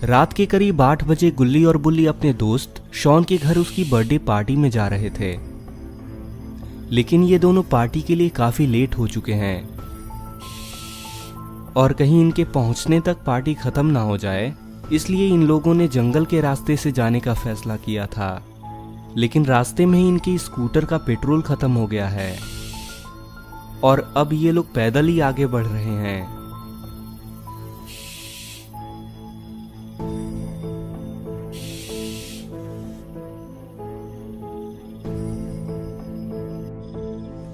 रात के करीब 8 बजे गुल्ली और बुल्ली अपने दोस्त शॉन के घर उसकी बर्थडे पार्टी में जा रहे थे, लेकिन ये दोनों पार्टी के लिए काफी लेट हो चुके हैं और कहीं इनके पहुंचने तक पार्टी खत्म ना हो जाए, इसलिए इन लोगों ने जंगल के रास्ते से जाने का फैसला किया था। लेकिन रास्ते में ही इनकी स्कूटर का पेट्रोल खत्म हो गया है और अब ये लोग पैदल ही आगे बढ़ रहे हैं।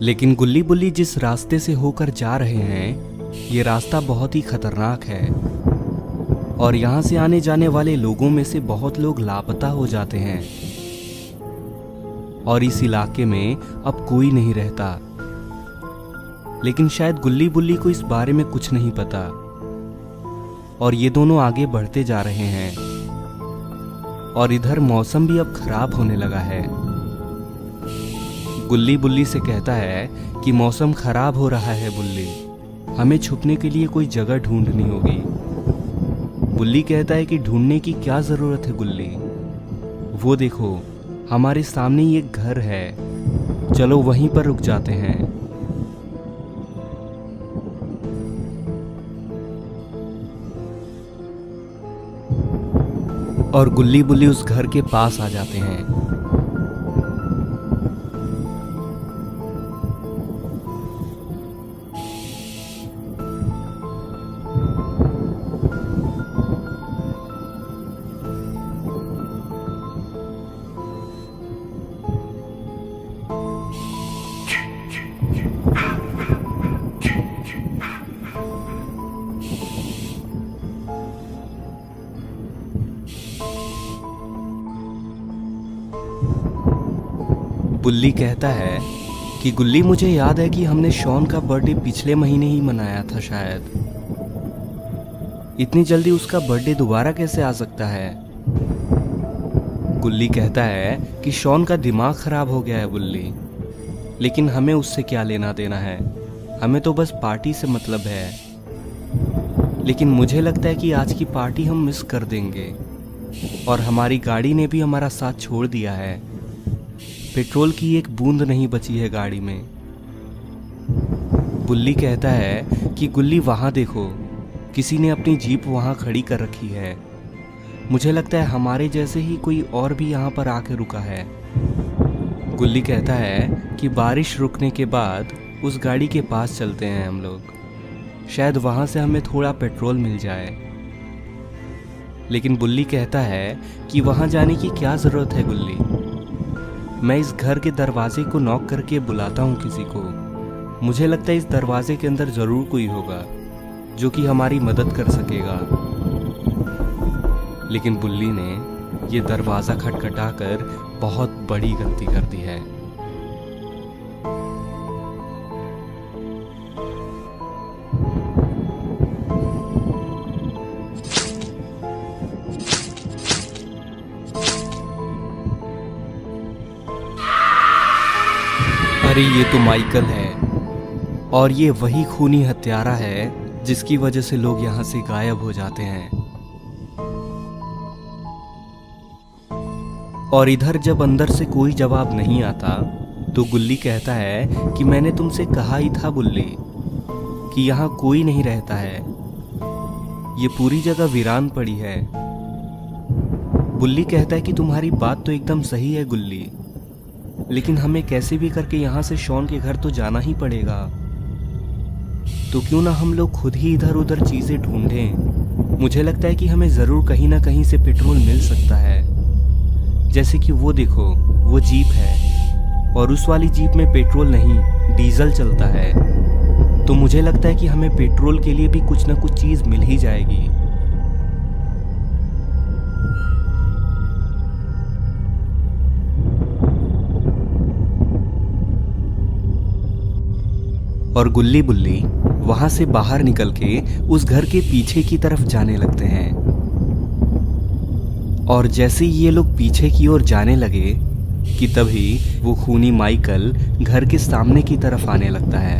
लेकिन गुल्ली बुल्ली जिस रास्ते से होकर जा रहे हैं, ये रास्ता बहुत ही खतरनाक है और यहाँ से आने जाने वाले लोगों में से बहुत लोग लापता हो जाते हैं और इस इलाके में अब कोई नहीं रहता। लेकिन शायद गुल्ली बुल्ली को इस बारे में कुछ नहीं पता और ये दोनों आगे बढ़ते जा रहे हैं और इधर मौसम भी अब खराब होने लगा है। गुल्ली बुल्ली से कहता है कि मौसम खराब हो रहा है बुल्ली, हमें छुपने के लिए कोई जगह ढूंढनी होगी। बुल्ली कहता है कि ढूंढने की क्या जरूरत है गुल्ली, वो देखो हमारे सामने ही एक घर है, चलो वहीं पर रुक जाते हैं। और गुल्ली बुल्ली उस घर के पास आ जाते हैं। बुल्ली कहता है कि गुल्ली मुझे याद है कि हमने शॉन का बर्थडे पिछले महीने ही मनाया था, शायद इतनी जल्दी उसका बर्थडे दोबारा कैसे आ सकता है। गुल्ली कहता है कि शॉन का दिमाग खराब हो गया है बुल्ली, लेकिन हमें उससे क्या लेना देना है, हमें तो बस पार्टी से मतलब है। लेकिन मुझे लगता है कि आज की पार्टी हम मिस कर देंगे और हमारी गाड़ी ने भी हमारा साथ छोड़ दिया है, पेट्रोल की एक बूंद नहीं बची है गाड़ी में। बुल्ली कहता है कि गुल्ली वहां देखो, किसी ने अपनी जीप वहां खड़ी कर रखी है, मुझे लगता है हमारे जैसे ही कोई और भी यहाँ पर आके रुका है। गुल्ली कहता है कि बारिश रुकने के बाद उस गाड़ी के पास चलते हैं हम लोग, शायद वहां से हमें थोड़ा पेट्रोल मिल जाए। लेकिन बुल्ली कहता है कि वहां जाने की क्या जरूरत है गुल्ली, मैं इस घर के दरवाजे को नॉक करके बुलाता हूँ किसी को, मुझे लगता है इस दरवाजे के अंदर जरूर कोई होगा जो कि हमारी मदद कर सकेगा। लेकिन बुल्ली ने ये दरवाजा खटखटाकर बहुत बड़ी गलती कर दी है। अरे ये तो माइकल है और ये वही खूनी हत्यारा है जिसकी वजह से लोग यहाँ से गायब हो जाते हैं। और इधर जब अंदर से कोई जवाब नहीं आता तो गुल्ली कहता है कि मैंने तुमसे कहा ही था बुल्ली कि यहाँ कोई नहीं रहता है, ये पूरी जगह वीरान पड़ी है। बुल्ली कहता है कि तुम्हारी बात तो एकदम सही है गुल्ली, लेकिन हमें कैसे भी करके यहाँ से शॉन के घर तो जाना ही पड़ेगा, तो क्यों ना हम लोग खुद ही इधर उधर चीजें ढूंढें। मुझे लगता है कि हमें जरूर कहीं ना कहीं से पेट्रोल मिल सकता है, जैसे कि वो देखो वो जीप है और उस वाली जीप में पेट्रोल नहीं डीजल चलता है, तो मुझे लगता है कि हमें पेट्रोल के लिए भी कुछ ना कुछ चीज मिल ही जाएगी। और गुल्ली बुल्ली वहां से बाहर निकल के उस घर के पीछे की तरफ जाने लगते हैं और जैसे ही ये लोग पीछे की ओर जाने लगे कि तभी वो खूनी माइकल घर के सामने की तरफ आने लगता है।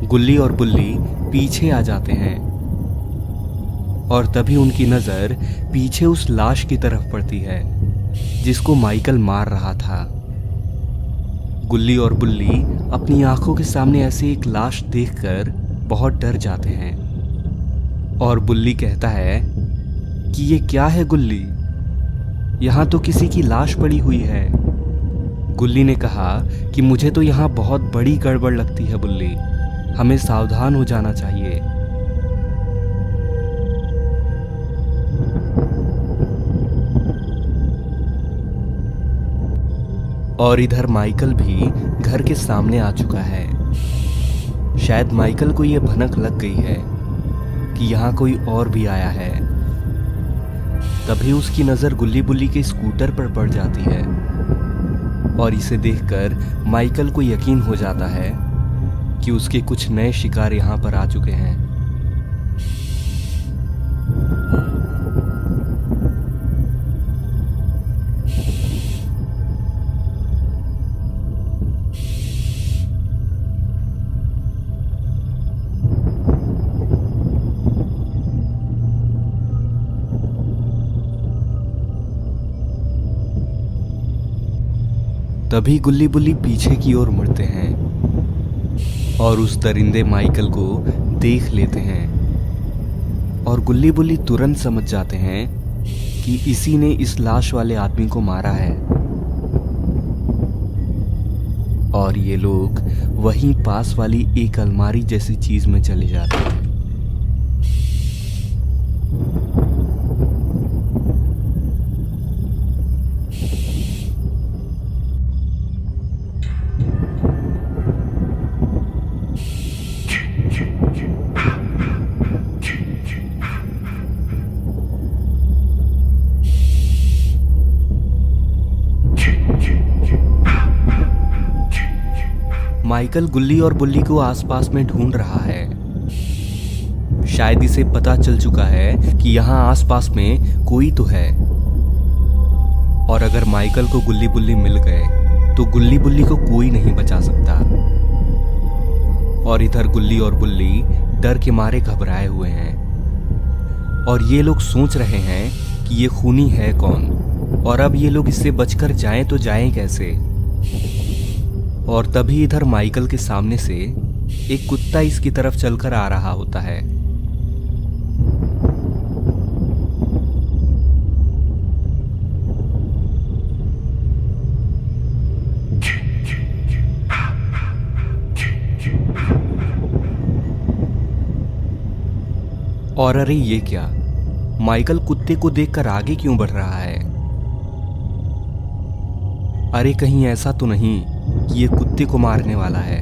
गुल्ली और बुल्ली पीछे आ जाते हैं और तभी उनकी नजर पीछे उस लाश की तरफ पड़ती है जिसको माइकल मार रहा था। गुल्ली और बुल्ली अपनी आंखों के सामने ऐसे एक लाश देखकर बहुत डर जाते हैं और बुल्ली कहता है कि ये क्या है गुल्ली, यहाँ तो किसी की लाश पड़ी हुई है। गुल्ली ने कहा कि मुझे तो यहाँ बहुत बड़ी गड़बड़ लगती है बुल्ली, हमें सावधान हो जाना चाहिए। और इधर माइकल भी घर के सामने आ चुका है। शायद माइकल को यह भनक लग गई है कि यहाँ कोई और भी आया है। तभी उसकी नजर गुल्ली बुल्ली के स्कूटर पर पड़ जाती है और इसे देखकर माइकल को यकीन हो जाता है कि उसके कुछ नए शिकार यहाँ पर आ चुके हैं। तभी गुल्ली बुल्ली पीछे की ओर मुड़ते हैं और उस दरिंदे माइकल को देख लेते हैं और गुल्ली बुल्ली तुरंत समझ जाते हैं कि इसी ने इस लाश वाले आदमी को मारा है। और ये लोग वहीं पास वाली एक अलमारी जैसी चीज में चले जाते हैं। माइकल गुल्ली और बुल्ली को आसपास में ढूंढ रहा है। शायद इसे पता चल चुका है कि यहाँ आसपास में कोई तो है और अगर माइकल को गुल्ली बुल्ली मिल गए तो गुल्ली बुल्ली को कोई नहीं बचा सकता। और इधर गुल्ली और बुल्ली डर के मारे घबराए हुए हैं और ये लोग सोच रहे हैं कि ये खूनी है कौन और अब ये लोग इससे बचकर जाएं तो जाएं कैसे। और तभी इधर माइकल के सामने से एक कुत्ता इसकी तरफ चलकर आ रहा होता है। और अरे ये क्या, माइकल कुत्ते को देखकर आगे क्यों बढ़ रहा है? अरे कहीं ऐसा तो नहीं कि ये कुत्ते को मारने वाला है?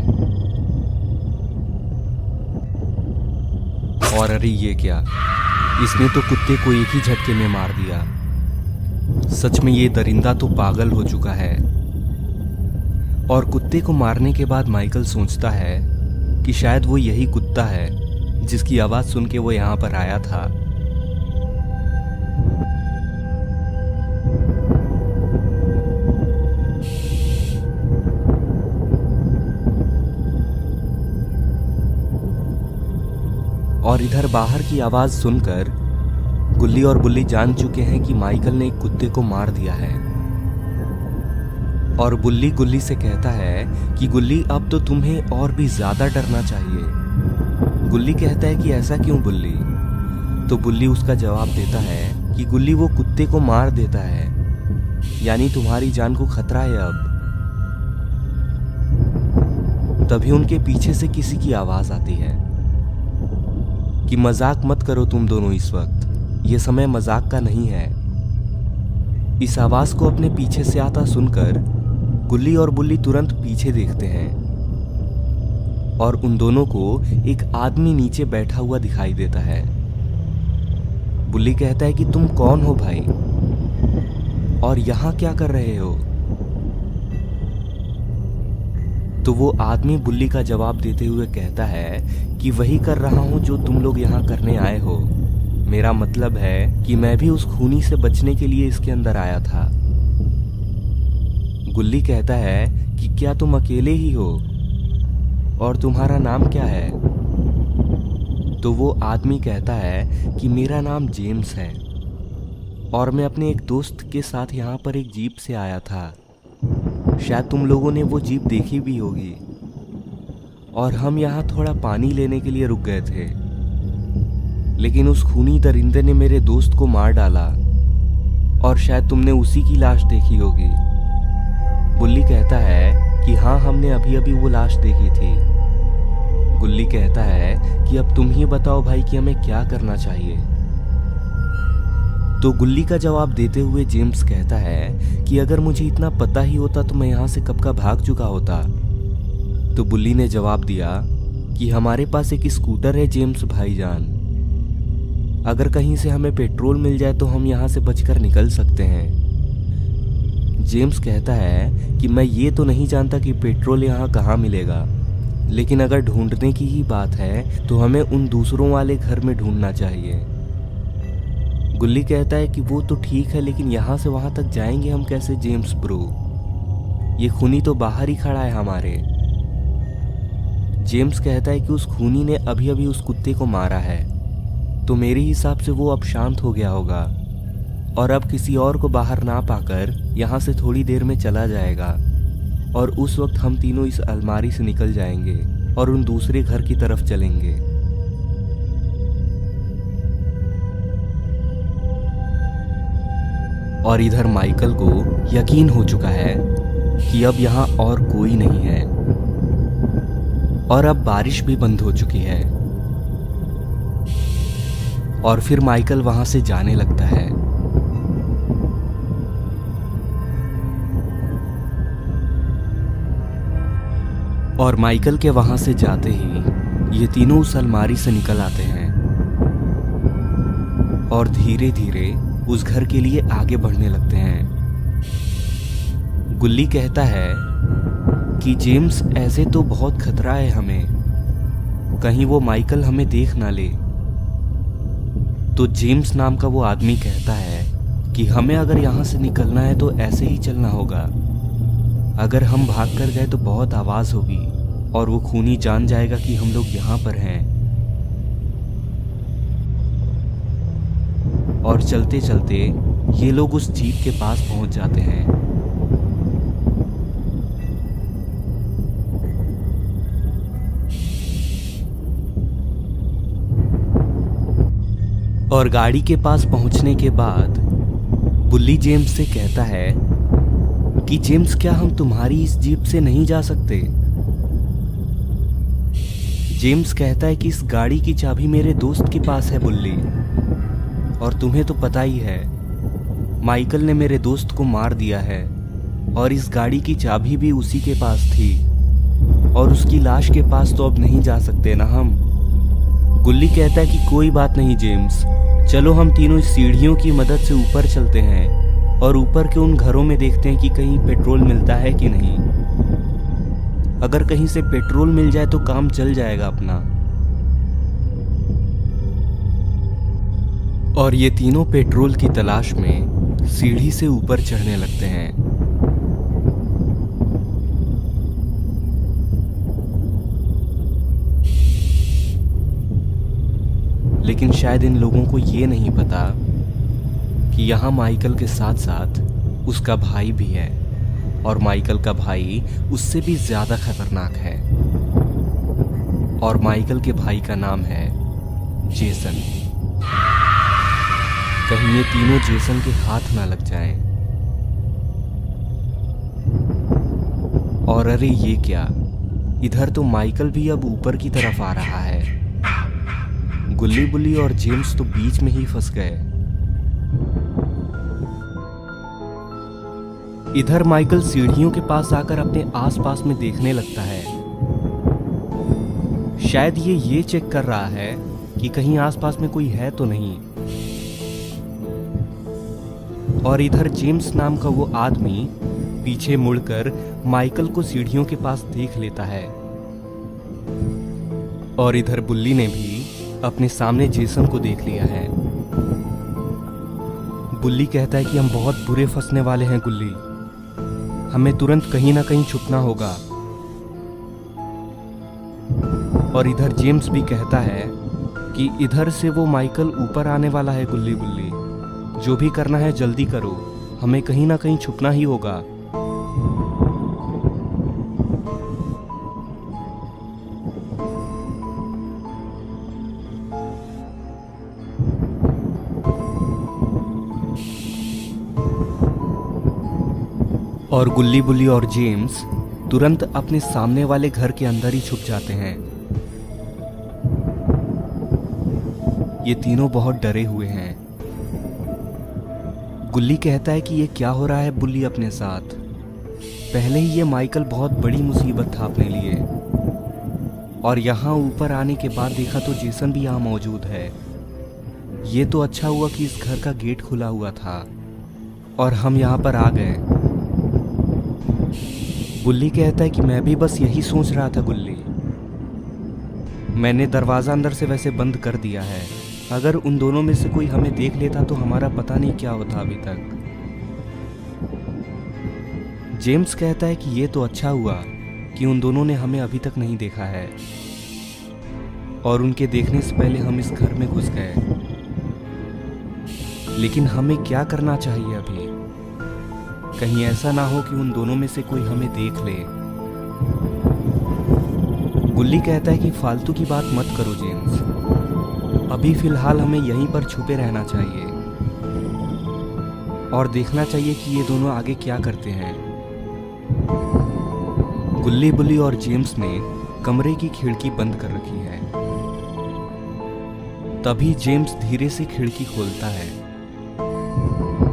और अरे ये क्या, इसने तो कुत्ते को एक ही झटके में मार दिया। सच में ये दरिंदा तो पागल हो चुका है। और कुत्ते को मारने के बाद माइकल सोचता है कि शायद वो यही कुत्ता है जिसकी आवाज सुन के वो यहाँ पर आया था। और इधर बाहर की आवाज सुनकर गुल्ली और बुल्ली जान चुके हैं कि माइकल ने एक कुत्ते को मार दिया है। और बुल्ली गुल्ली से कहता है कि गुल्ली अब तो तुम्हें और भी ज्यादा डरना चाहिए। गुल्ली कहता है कि ऐसा क्यों बुल्ली? तो बुल्ली उसका जवाब देता है कि गुल्ली वो कुत्ते को मार देता है, यानी तुम्हारी जान को खतरा है अब। तभी उनके पीछे से किसी की आवाज आती है कि मजाक मत करो तुम दोनों, इस वक्त ये समय मजाक का नहीं है। इस आवाज को अपने पीछे से आता सुनकर गुल्ली और बुल्ली तुरंत पीछे देखते हैं और उन दोनों को एक आदमी नीचे बैठा हुआ दिखाई देता है। बुल्ली कहता है कि तुम कौन हो भाई और यहां क्या कर रहे हो? तो वो आदमी बुल्ली का जवाब देते हुए कहता है कि वही कर रहा हूं जो तुम लोग यहाँ करने आए हो। मेरा मतलब है कि मैं भी उस खूनी से बचने के लिए इसके अंदर आया था। गुल्ली कहता है कि क्या तुम अकेले ही हो? और तुम्हारा नाम क्या है? तो वो आदमी कहता है कि मेरा नाम जेम्स है और मैं अपने एक दोस्त के साथ यहाँ पर एक जीप से आया था। शायद तुम लोगों ने वो जीप देखी भी होगी। और हम यहाँ थोड़ा पानी लेने के लिए रुक गए थे, लेकिन उस खूनी दरिंदे ने मेरे दोस्त को मार डाला और शायद तुमने उसी की लाश देखी होगी। बुल्ली कहता है कि हाँ, हमने अभी अभी वो लाश देखी थी। गुल्ली कहता है कि अब तुम ही बताओ भाई कि हमें क्या करना चाहिए। तो गुल्ली का जवाब देते हुए जेम्स कहता है कि अगर मुझे इतना पता ही होता तो मैं यहाँ से कब का भाग चुका होता। तो बुल्ली ने जवाब दिया कि हमारे पास एक स्कूटर है जेम्स भाईजान, अगर कहीं से हमें पेट्रोल मिल जाए तो हम यहाँ से बचकर निकल सकते हैं। जेम्स कहता है कि मैं ये तो नहीं जानता कि पेट्रोल यहाँ कहाँ मिलेगा, लेकिन अगर ढूंढने की ही बात है तो हमें उन दूसरों वाले घर में ढूंढना चाहिए। गुल्ली कहता है कि वो तो ठीक है, लेकिन यहाँ से वहाँ तक जाएंगे हम कैसे जेम्स ब्रो? ये खूनी तो बाहर ही खड़ा है हमारे। जेम्स कहता है कि उस खूनी ने अभी अभी उस कुत्ते को मारा है, तो मेरे हिसाब से वो अब शांत हो गया होगा और अब किसी और को बाहर ना पाकर यहाँ से थोड़ी देर में चला जाएगा और उस वक्त हम तीनों इस अलमारी से निकल जाएंगे और उन दूसरे घर की तरफ चलेंगे। और इधर माइकल को यकीन हो चुका है कि अब यहाँ और कोई नहीं है और अब बारिश भी बंद हो चुकी है। और फिर माइकल वहां से जाने लगता है। और माइकल के वहां से जाते ही ये तीनों उस अलमारी से निकल आते हैं और धीरे धीरे उस घर के लिए आगे बढ़ने लगते हैं। गुल्ली कहता है कि जेम्स, ऐसे तो बहुत खतरा है हमें, कहीं वो माइकल हमें देख ना ले। तो जेम्स नाम का वो आदमी कहता है कि हमें अगर यहाँ से निकलना है तो ऐसे ही चलना होगा। अगर हम भाग कर गए तो बहुत आवाज होगी और वो खूनी जान जाएगा कि हम लोग यहाँ पर हैं। और चलते चलते ये लोग उस जीप के पास पहुंच जाते हैं। और गाड़ी के पास पहुंचने के बाद बुल्ली जेम्स से कहता है कि जेम्स, क्या हम तुम्हारी इस जीप से नहीं जा सकते? जेम्स कहता है कि इस गाड़ी की चाबी मेरे दोस्त के पास है बुल्ली, और तुम्हें तो पता ही है माइकल ने मेरे दोस्त को मार दिया है और इस गाड़ी की चाबी भी उसी के पास थी और उसकी लाश के पास तो अब नहीं जा सकते ना हम। गुल्ली कहता है कि कोई बात नहीं जेम्स, चलो हम तीनों इस सीढ़ियों की मदद से ऊपर चलते हैं और ऊपर के उन घरों में देखते हैं कि कहीं पेट्रोल मिलता है कि नहीं। अगर कहीं से पेट्रोल मिल जाए तो काम चल जाएगा अपना। और ये तीनों पेट्रोल की तलाश में सीढ़ी से ऊपर चढ़ने लगते हैं। लेकिन शायद इन लोगों को ये नहीं पता कि यहाँ माइकल के साथ साथ उसका भाई भी है, और माइकल का भाई उससे भी ज्यादा खतरनाक है। और माइकल के भाई का नाम है जेसन। कहीं ये तीनों जेसन के हाथ ना लग जाएं। और अरे ये क्या, इधर तो माइकल भी अब ऊपर की तरफ आ रहा है। गुल्ली बुल्ली और जेम्स तो बीच में ही फंस गए। इधर माइकल सीढ़ियों के पास आकर अपने आसपास में देखने लगता है। शायद ये चेक कर रहा है कि कहीं आसपास में कोई है तो नहीं। और इधर जेम्स नाम का वो आदमी पीछे मुड़कर माइकल को सीढ़ियों के पास देख लेता है। और इधर बुल्ली ने भी अपने सामने जेसन को देख लिया है। बुल्ली कहता है कि हम बहुत बुरे फंसने वाले हैं गुल्ली, हमें तुरंत कहीं ना कहीं छुपना होगा। और इधर जेम्स भी कहता है कि इधर से वो माइकल ऊपर आने वाला है गुल्ली बुल्ली, जो भी करना है जल्दी करो, हमें कहीं ना कहीं छुपना ही होगा। और गुल्ली बुल्ली और जेम्स तुरंत अपने सामने वाले घर के अंदर ही छुप जाते हैं। ये तीनों बहुत डरे हुए हैं। गुल्ली कहता है कि ये क्या हो रहा है बुल्ली अपने साथ। पहले ही ये माइकल बहुत बड़ी मुसीबत था अपने लिए, और यहाँ ऊपर आने के बाद देखा तो जेसन भी यहाँ मौजूद है। ये तो अच्छा हुआ कि इस घर का गेट खुला हुआ था और हम यहाँ पर आ गए। बुल्ली कहता है कि मैं भी बस यही सोच रहा था गुल्ली, मैंने दरवाज़ा अंदर से वैसे बंद कर दिया है। अगर उन दोनों में से कोई हमें देख लेता तो हमारा पता नहीं क्या होता अभी तक। जेम्स कहता है कि ये तो अच्छा हुआ कि उन दोनों ने हमें अभी तक नहीं देखा है, और उनके देखने से पहले हम इस घर में घुस गए। लेकिन हमें क्या करना चाहिए अभी? कहीं ऐसा ना हो कि उन दोनों में से कोई हमें देख ले। गुल्ली कहता है कि फालतू की बात मत करो जेम्स, अभी फिलहाल हमें यहीं पर छुपे रहना चाहिए और देखना चाहिए कि ये दोनों आगे क्या करते हैं। गुल्ली बुल्ली और जेम्स ने कमरे की खिड़की बंद कर रखी है। तभी जेम्स धीरे से खिड़की खोलता है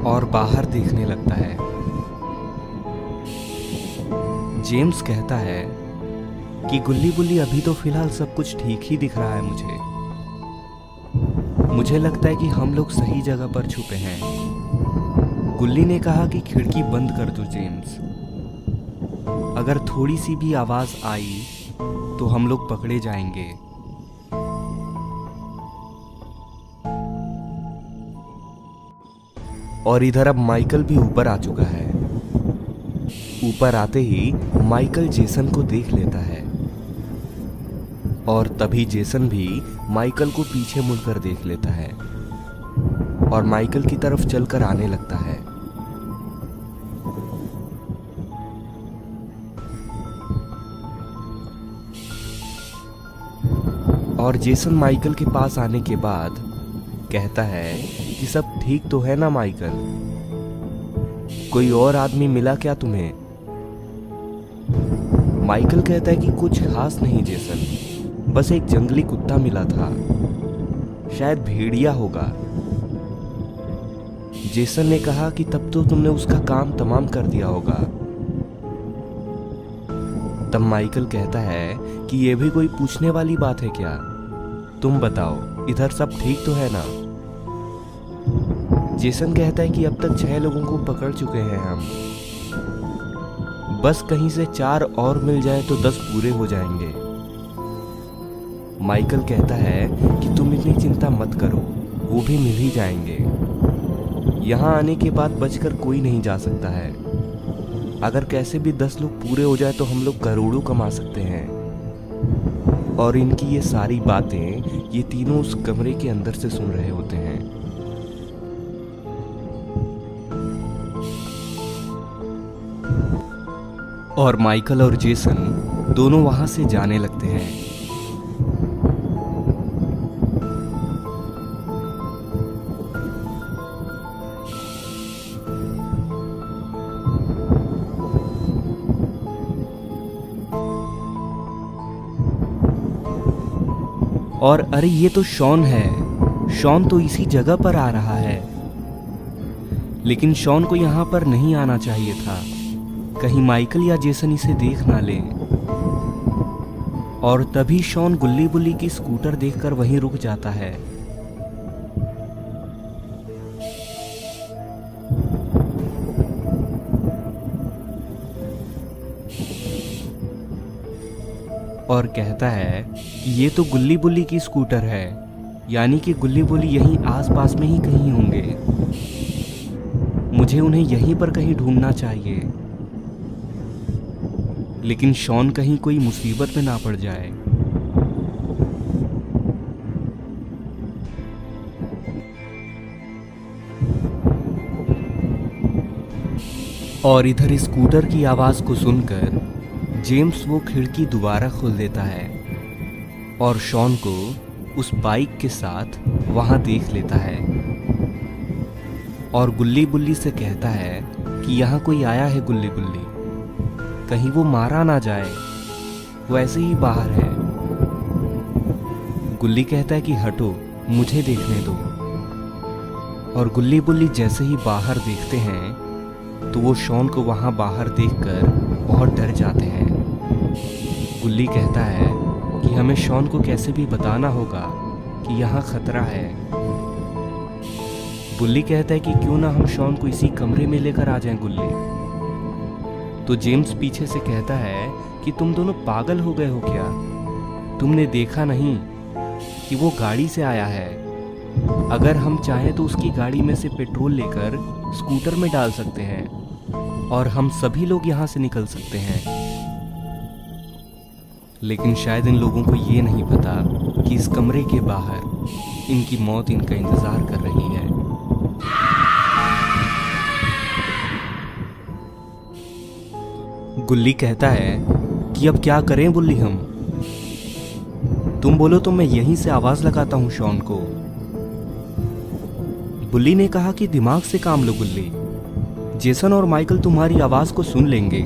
और बाहर देखने लगता है। जेम्स कहता है कि गुल्ली बुल्ली अभी तो फिलहाल सब कुछ ठीक ही दिख रहा है मुझे लगता है कि हम लोग सही जगह पर छुपे हैं। गुल्ली ने कहा कि खिड़की बंद कर दो जेम्स, अगर थोड़ी सी भी आवाज आई तो हम लोग पकड़े जाएंगे। और इधर अब माइकल भी ऊपर आ चुका है। ऊपर आते ही माइकल जेसन को देख लेता है, और तभी जेसन भी माइकल को पीछे मुड़कर देख लेता है और माइकल की तरफ चलकर आने लगता है। और जेसन माइकल के पास आने के बाद कहता है कि सब ठीक तो है ना माइकल, कोई और आदमी मिला क्या तुम्हें? माइकल कहता है कि कुछ खास नहीं जेसन, बस एक जंगली कुत्ता मिला था, शायद भेड़िया होगा। जेसन ने कहा कि तब तो तुमने उसका काम तमाम कर दिया होगा। तब माइकल कहता है कि यह भी कोई पूछने वाली बात है क्या? तुम बताओ, इधर सब ठीक तो है ना? जेसन कहता है कि अब तक 6 लोगों को पकड़ चुके हैं हम, बस कहीं से 4 और मिल जाए तो 10 पूरे हो जाएंगे। माइकल कहता है कि तुम इतनी चिंता मत करो, वो भी मिल ही जाएंगे। यहाँ आने के बाद बचकर कोई नहीं जा सकता है। अगर कैसे भी 10 लोग पूरे हो जाए तो हम लोग करोड़ों कमा सकते हैं। और इनकी ये सारी बातें ये तीनों उस कमरे के अंदर से सुन रहे होते हैं। और माइकल और जेसन दोनों वहां से जाने लगते हैं। और अरे ये तो शॉन है, शॉन तो इसी जगह पर आ रहा है। लेकिन शॉन को यहाँ पर नहीं आना चाहिए था, कहीं माइकल या जेसन इसे देख ना लें। और तभी शॉन गुल्ली बुल्ली की स्कूटर देखकर वहीं रुक जाता है। और कहता है कि ये तो गुल्ली बुल्ली की स्कूटर है, यानी कि गुल्ली बुल्ली यहीं आसपास में ही कहीं होंगे। मुझे उन्हें यहीं पर कहीं ढूंढना चाहिए, लेकिन शॉन कहीं कोई मुसीबत में ना पड़ जाए। और इधर स्कूटर की आवाज को सुनकर जेम्स वो खिड़की दोबारा खोल देता है और शॉन को उस बाइक के साथ वहां देख लेता है और गुल्ली बुल्ली से कहता है कि यहाँ कोई आया है गुल्ली बुल्ली, कहीं वो मारा ना जाए, वो ऐसे ही बाहर है। गुल्ली कहता है कि हटो, मुझे देखने दो। और गुल्ली बुल्ली जैसे ही बाहर देखते हैं तो वो शॉन को वहां बाहर देखकर बहुत डर जाते हैं। गुल्ली कहता है कि हमें शॉन को कैसे भी बताना होगा कि यहाँ खतरा है। गुल्ली कहता है कि क्यों ना हम शॉन को इसी कमरे में लेकर आ जाएं गुल्ली। तो जेम्स पीछे से कहता है कि तुम दोनों पागल हो गए हो क्या? तुमने देखा नहीं कि वो गाड़ी से आया है? अगर हम चाहें तो उसकी गाड़ी में से पेट्रोल लेकर स्कूटर में डाल सकते हैं और हम सभी लोग यहाँ से निकल सकते हैं। लेकिन शायद इन लोगों को ये नहीं पता कि इस कमरे के बाहर इनकी मौत इनका इंतजार कर रही है। गुल्ली कहता है कि अब क्या करें बुल्ली हम? तुम बोलो तो मैं यहीं से आवाज लगाता हूं शॉन को। बुल्ली ने कहा कि दिमाग से काम लो गुल्ली, जेसन और माइकल तुम्हारी आवाज को सुन लेंगे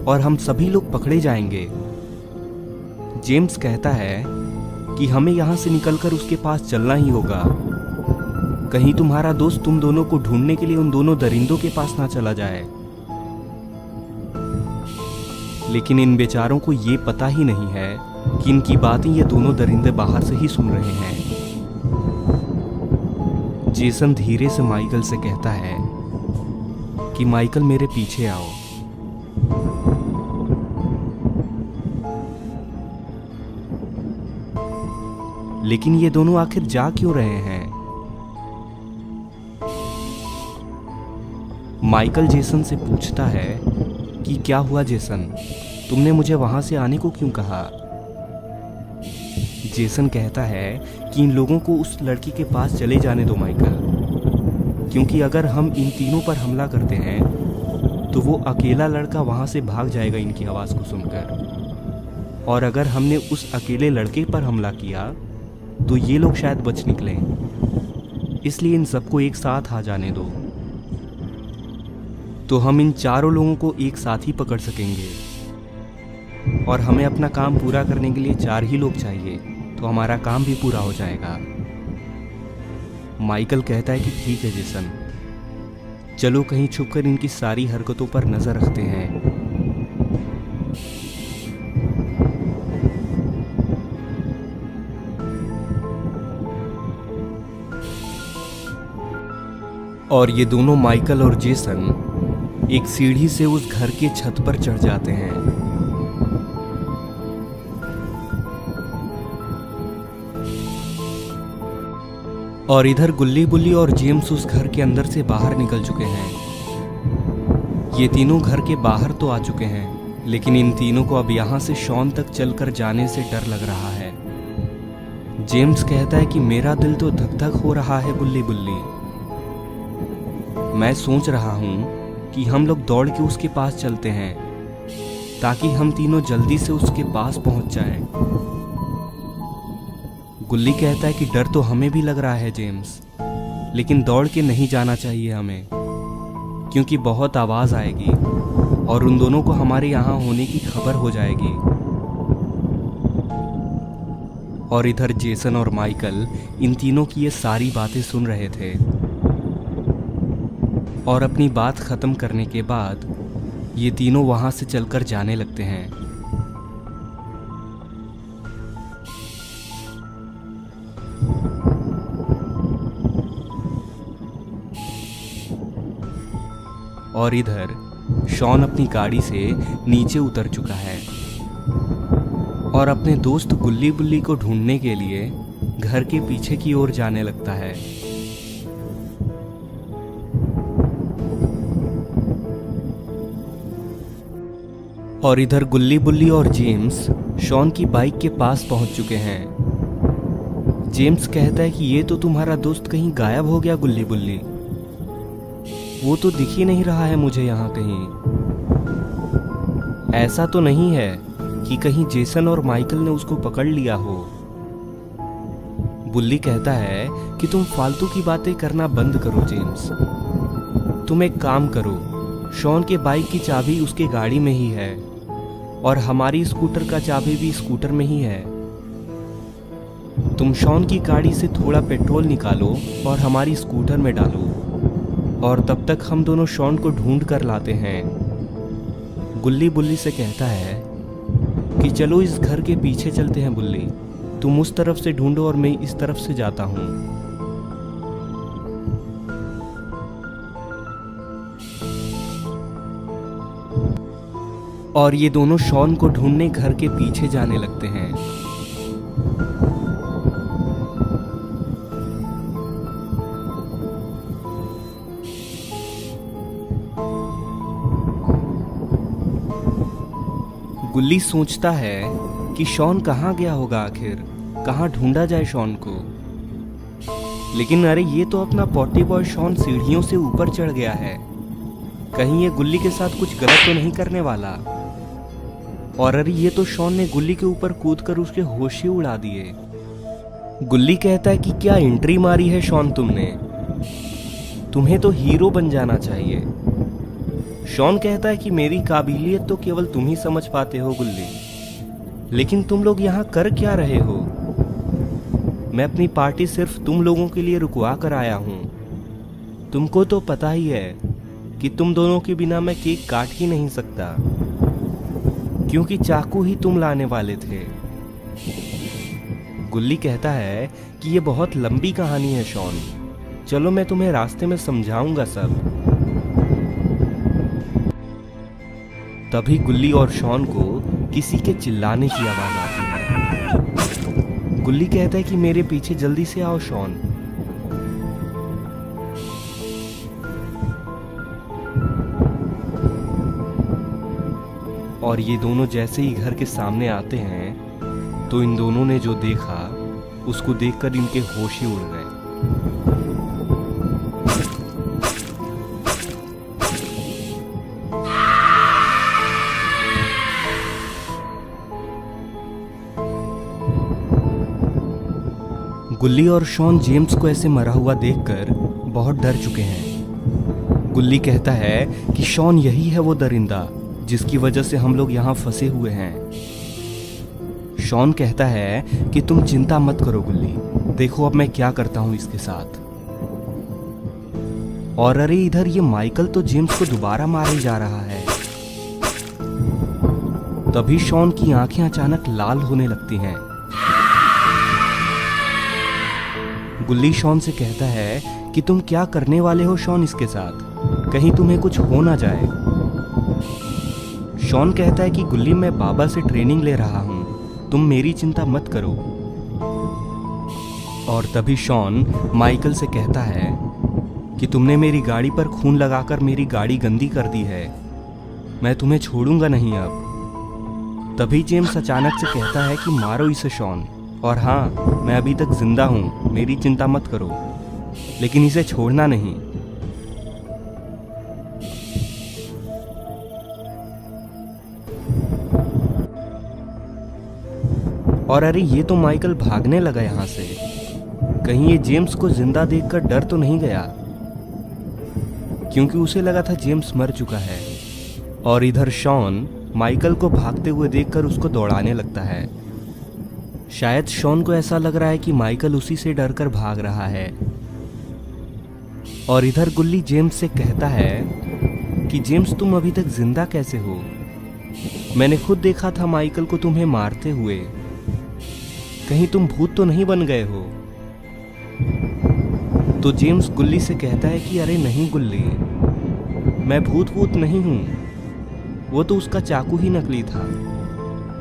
और हम सभी लोग पकड़े जाएंगे। जेम्स कहता है कि हमें यहां से निकलकर उसके पास चलना ही होगा, कहीं तुम्हारा दोस्त तुम दोनों को ढूंढने के लिए उन दोनों दरिंदों के पास ना चला जाए। लेकिन इन बेचारों को ये पता ही नहीं है कि इनकी बातें ये दोनों दरिंदे बाहर से ही सुन रहे हैं। जेसन धीरे से माइकल से कहता है कि माइकल मेरे पीछे आओ। लेकिन ये दोनों आखिर जा क्यों रहे हैं? माइकल जेसन से पूछता है कि क्या हुआ जेसन, तुमने मुझे वहां से आने को क्यों कहा? जेसन कहता है कि इन लोगों को उस लड़की के पास चले जाने दो माइकल, क्योंकि अगर हम इन तीनों पर हमला करते हैं तो वो अकेला लड़का वहां से भाग जाएगा इनकी आवाज को सुनकर, और अगर हमने उस अकेले लड़के पर हमला किया तो ये लोग शायद बच निकलें। इसलिए इन सबको एक साथ आ जाने दो, तो हम इन चारों लोगों को एक साथ ही पकड़ सकेंगे। और हमें अपना काम पूरा करने के लिए 4 ही लोग चाहिए, तो हमारा काम भी पूरा हो जाएगा। माइकल कहता है कि ठीक है जेसन, चलो कहीं छुपकर इनकी सारी हरकतों पर नजर रखते हैं। और ये दोनों माइकल और जेसन एक सीढ़ी से उस घर के छत पर चढ़ जाते हैं। और इधर गुल्ली बुल्ली और जेम्स उस घर के अंदर से बाहर निकल चुके हैं। ये तीनों घर के बाहर तो आ चुके हैं, लेकिन इन तीनों को अब यहां से शॉन तक चलकर जाने से डर लग रहा है। जेम्स कहता है कि मेरा दिल तो धक धक हो रहा है गुल्ली बुल्ली। मैं सोच रहा हूं कि हम लोग दौड़ के उसके पास चलते हैं ताकि हम तीनों जल्दी से उसके पास पहुंच जाएं। गुल्ली कहता है कि डर तो हमें भी लग रहा है जेम्स, लेकिन दौड़ के नहीं जाना चाहिए हमें, क्योंकि बहुत आवाज आएगी और उन दोनों को हमारे यहाँ होने की खबर हो जाएगी। और इधर जेसन और माइकल इन तीनों की ये सारी बातें सुन रहे थे, और अपनी बात खत्म करने के बाद ये तीनों वहां से चलकर जाने लगते हैं। और इधर शॉन अपनी गाड़ी से नीचे उतर चुका है और अपने दोस्त गुल्ली बुल्ली को ढूंढने के लिए घर के पीछे की ओर जाने लगता है। और इधर गुल्ली बुल्ली और जेम्स शॉन की बाइक के पास पहुंच चुके हैं। जेम्स कहता है कि ये तो तुम्हारा दोस्त कहीं गायब हो गया गुल्ली बुल्ली। वो तो दिख ही नहीं रहा है मुझे यहाँ कहीं। ऐसा तो नहीं है कि कहीं जेसन और माइकल ने उसको पकड़ लिया हो। बुल्ली कहता है कि तुम फालतू की बातें करना बंद करो जेम्स। तुम एक काम करो, शॉन के बाइक की चाबी उसके गाड़ी में ही है और हमारी स्कूटर का चाबी भी स्कूटर में ही है। तुम शॉन की गाड़ी से थोड़ा पेट्रोल निकालो और हमारी स्कूटर में डालो और तब तक हम दोनों शॉन को ढूंढ कर लाते हैं। गुल्ली बुल्ली से कहता है कि चलो इस घर के पीछे चलते हैं बुल्ली, तुम उस तरफ से ढूंढो और मैं इस तरफ से जाता हूं। और ये दोनों शॉन को ढूंढने घर के पीछे जाने लगते हैं। गुल्ली सोचता है कि शॉन कहाँ गया होगा आखिर, कहाँ ढूंढा जाए शॉन को। लेकिन अरे ये तो अपना पॉटी बॉय शॉन सीढ़ियों से ऊपर चढ़ गया है, कहीं ये गुल्ली के साथ कुछ गलत तो नहीं करने वाला। और अरे ये तो शॉन ने गुल्ली के ऊपर कूदकर उसके होश ही उड़ा दिए। गुल्ली कहता है कि क्या एंट्री मारी है शॉन तुमने, तुम्हें तो हीरो बन जाना चाहिए। शॉन कहता है कि मेरी काबिलियत तो केवल तुम ही समझ पाते हो गुल्ली, लेकिन तुम लोग यहाँ कर क्या रहे हो? मैं अपनी पार्टी सिर्फ तुम लोगों के लिए रुकवा कर आया हूँ। तुमको तो पता ही है कि तुम दोनों के बिना मैं केक काट ही नहीं सकता, क्योंकि चाकू ही तुम लाने वाले थे। गुल्ली कहता है कि ये बहुत लंबी कहानी है शॉन, चलो मैं तुम्हें रास्ते में समझाऊंगा सब। तभी गुल्ली और शॉन को किसी के चिल्लाने की आवाज आती है। गुल्ली कहता है कि मेरे पीछे जल्दी से आओ शॉन। और ये दोनों जैसे ही घर के सामने आते हैं तो इन दोनों ने जो देखा उसको देखकर इनके होश ही उड़ गए। गुल्ली और शॉन जेम्स को ऐसे मरा हुआ देखकर बहुत डर चुके हैं। गुल्ली कहता है कि शॉन यही है वो दरिंदा जिसकी वजह से हम लोग यहाँ फंसे हुए हैं। शॉन कहता है कि तुम चिंता मत करो गुल्ली, देखो अब मैं क्या करता हूँ इसके साथ। और अरे इधर ये माइकल तो जेम्स को दोबारा मारे जा रहा है। तभी शॉन की आंखें अचानक लाल होने लगती हैं। गुल्ली शॉन से कहता है कि तुम क्या करने वाले हो शॉन इसके साथ, कहीं तुम्हें कुछ हो ना जाए। शॉन कहता है कि गुल्ली मैं बाबा से ट्रेनिंग ले रहा हूं, तुम मेरी चिंता मत करो। और तभी शॉन माइकल से कहता है कि तुमने मेरी गाड़ी पर खून लगाकर मेरी गाड़ी गंदी कर दी है, मैं तुम्हें छोड़ूंगा नहीं अब। तभी जेम्स अचानक से कहता है कि मारो इसे शॉन, और हाँ मैं अभी तक जिंदा हूं, मेरी चिंता मत करो, लेकिन इसे छोड़ना नहीं। और अरे ये तो माइकल भागने लगा यहां से, कहीं ये जेम्स को जिंदा देखकर डर तो नहीं गया, क्योंकि उसे लगा था जेम्स मर चुका है। और इधर शॉन माइकल को भागते हुए देखकर उसको दौड़ाने लगता है। शायद शॉन को ऐसा लग रहा है कि माइकल उसी से डरकर भाग रहा है। और इधर गुल्ली जेम्स से कहता है कि जेम्स तुम अभी तक जिंदा कैसे हो? मैंने खुद देखा था माइकल को तुम्हें मारते हुए, कहीं तुम भूत तो नहीं बन गए हो? तो जेम्स गुल्ली से कहता है कि अरे नहीं गुल्ली, मैं भूत नहीं हूं, वो तो उसका चाकू ही नकली था,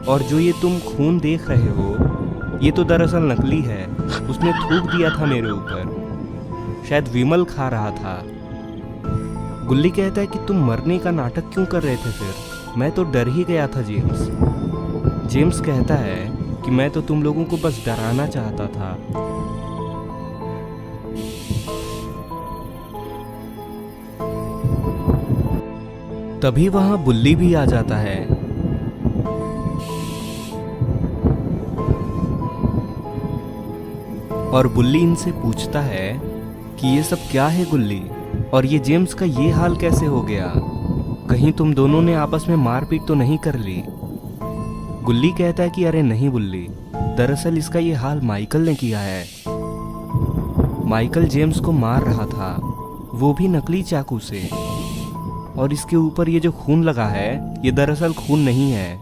और जो ये तुम खून देख रहे हो ये तो दरअसल नकली है, उसने थूक दिया था मेरे ऊपर, शायद विमल खा रहा था। गुल्ली कहता है कि तुम मरने का नाटक क्यों कर रहे थे फिर, मैं तो डर ही गया था जेम्स। जेम्स कहता है कि मैं तो तुम लोगों को बस डराना चाहता था। तभी वहां बुल्ली भी आ जाता है। और बुल्ली इनसे पूछता है कि ये सब क्या है गुल्ली, और ये जेम्स का ये हाल कैसे हो गया? कहीं तुम दोनों ने आपस में मारपीट तो नहीं कर ली? गुल्ली कहता है कि अरे नहीं बुल्ली, दरअसल इसका ये हाल माइकल ने किया है। माइकल जेम्स को मार रहा था, वो भी नकली चाकू से। और इसके ऊपर ये जो खून लगा है, ये दरअसल खून नहीं है,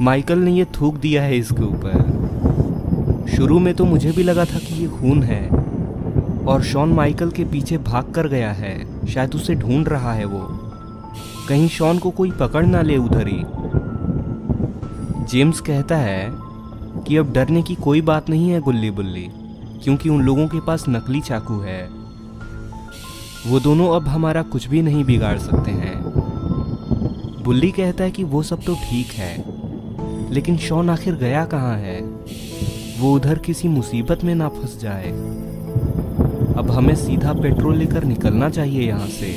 माइकल ने ये थूक दिया है इसके ऊपर। शुरू में तो मुझे भी लगा था कि ये खून है, और शॉन माइकल के पीछे भाग कर गया है, शायद उसे ढूंढ रहा है वो, कहीं शॉन को कोई पकड़ ना ले उधर ही। जेम्स कहता है कि अब डरने की कोई बात नहीं है गुल्ली बुल्ली, क्योंकि उन लोगों के पास नकली चाकू है, वो दोनों अब हमारा कुछ भी नहीं बिगाड़ सकते हैं। बुल्ली कहता है कि वो सब तो ठीक है, लेकिन शॉन आखिर गया कहाँ है? वो उधर किसी मुसीबत में ना फंस जाए। अब हमें सीधा पेट्रोल लेकर निकलना चाहिए यहाँ से,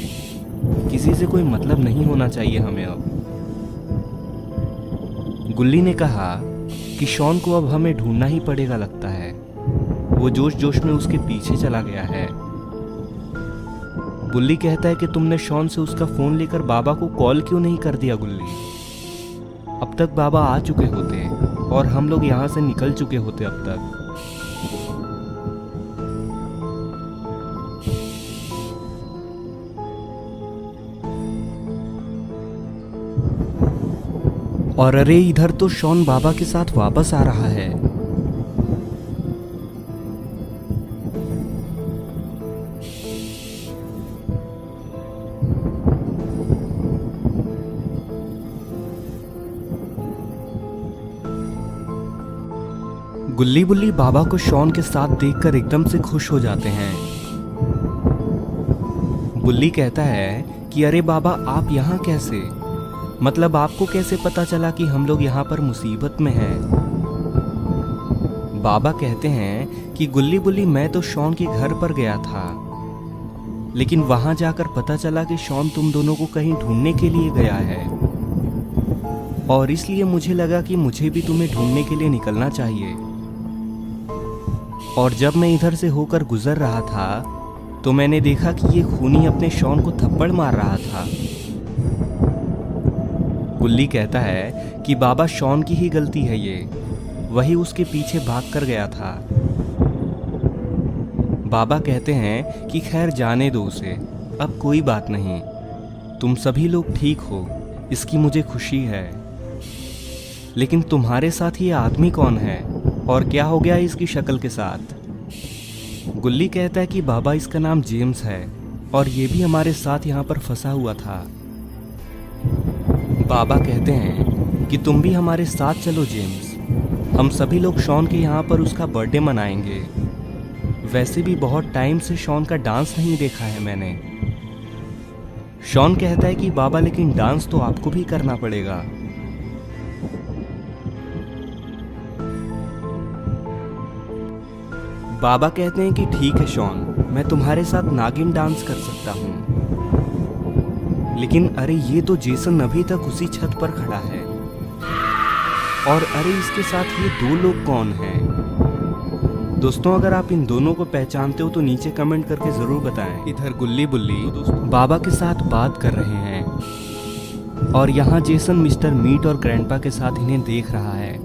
किसी से कोई मतलब नहीं होना चाहिए हमें अब। गुल्ली ने कहा कि शॉन को अब हमें ढूंढना ही पड़ेगा लगता है, वो जोश जोश में उसके पीछे चला गया है। बुल्ली कहता है कि तुमने शॉन से उसका फोन लेकर बाबा को कॉल क्यों नहीं कर दिया गुल्ली? अब तक बाबा आ चुके होते और हम लोग यहाँ से निकल चुके होते अब तक। और अरे इधर तो शॉन बाबा के साथ वापस आ रहा है। गुल्ली बुल्ली बाबा को शॉन के साथ देखकर एकदम से खुश हो जाते हैं। बुल्ली कहता है कि अरे बाबा आप यहाँ कैसे? मतलब आपको कैसे पता चला कि हम लोग यहाँ पर मुसीबत में हैं? बाबा कहते हैं कि गुल्ली बुल्ली मैं तो शॉन के घर पर गया था, लेकिन वहां जाकर पता चला कि शॉन तुम दोनों को कहीं ढूंढने के लिए गया है, और इसलिए मुझे लगा कि मुझे भी तुम्हें ढूंढने के लिए निकलना चाहिए। और जब मैं इधर से होकर गुजर रहा था तो मैंने देखा कि ये खूनी अपने शॉन को थप्पड़ मार रहा था। गुल्ली कहता है कि बाबा शॉन की ही गलती है ये, वही उसके पीछे भाग कर गया था। बाबा कहते हैं कि खैर जाने दो उसे, अब कोई बात नहीं, तुम सभी लोग ठीक हो, इसकी मुझे खुशी है। लेकिन तुम्हारे साथ ये आदमी कौन है और क्या हो गया इसकी शक्ल के साथ? गुल्ली कहता है कि बाबा इसका नाम जेम्स है और ये भी हमारे साथ यहाँ पर फंसा हुआ था। बाबा कहते हैं कि तुम भी हमारे साथ चलो जेम्स, हम सभी लोग शॉन के यहाँ पर उसका बर्थडे मनाएंगे। वैसे भी बहुत टाइम से शॉन का डांस नहीं देखा है मैंने। शॉन कहता है कि बाबा लेकिन डांस तो आपको भी करना पड़ेगा। बाबा कहते हैं कि ठीक है शॉन, मैं तुम्हारे साथ नागिन डांस कर सकता हूँ। लेकिन अरे ये तो जेसन अभी तक उसी छत पर खड़ा है, और अरे इसके साथ ये दो लोग कौन हैं? दोस्तों अगर आप इन दोनों को पहचानते हो तो नीचे कमेंट करके जरूर बताएं। इधर गुल्ली बुल्ली बाबा के साथ बात कर रहे हैं, और यहाँ जेसन मिस्टर मीट और ग्रैंडपा के साथ इन्हें देख रहा है।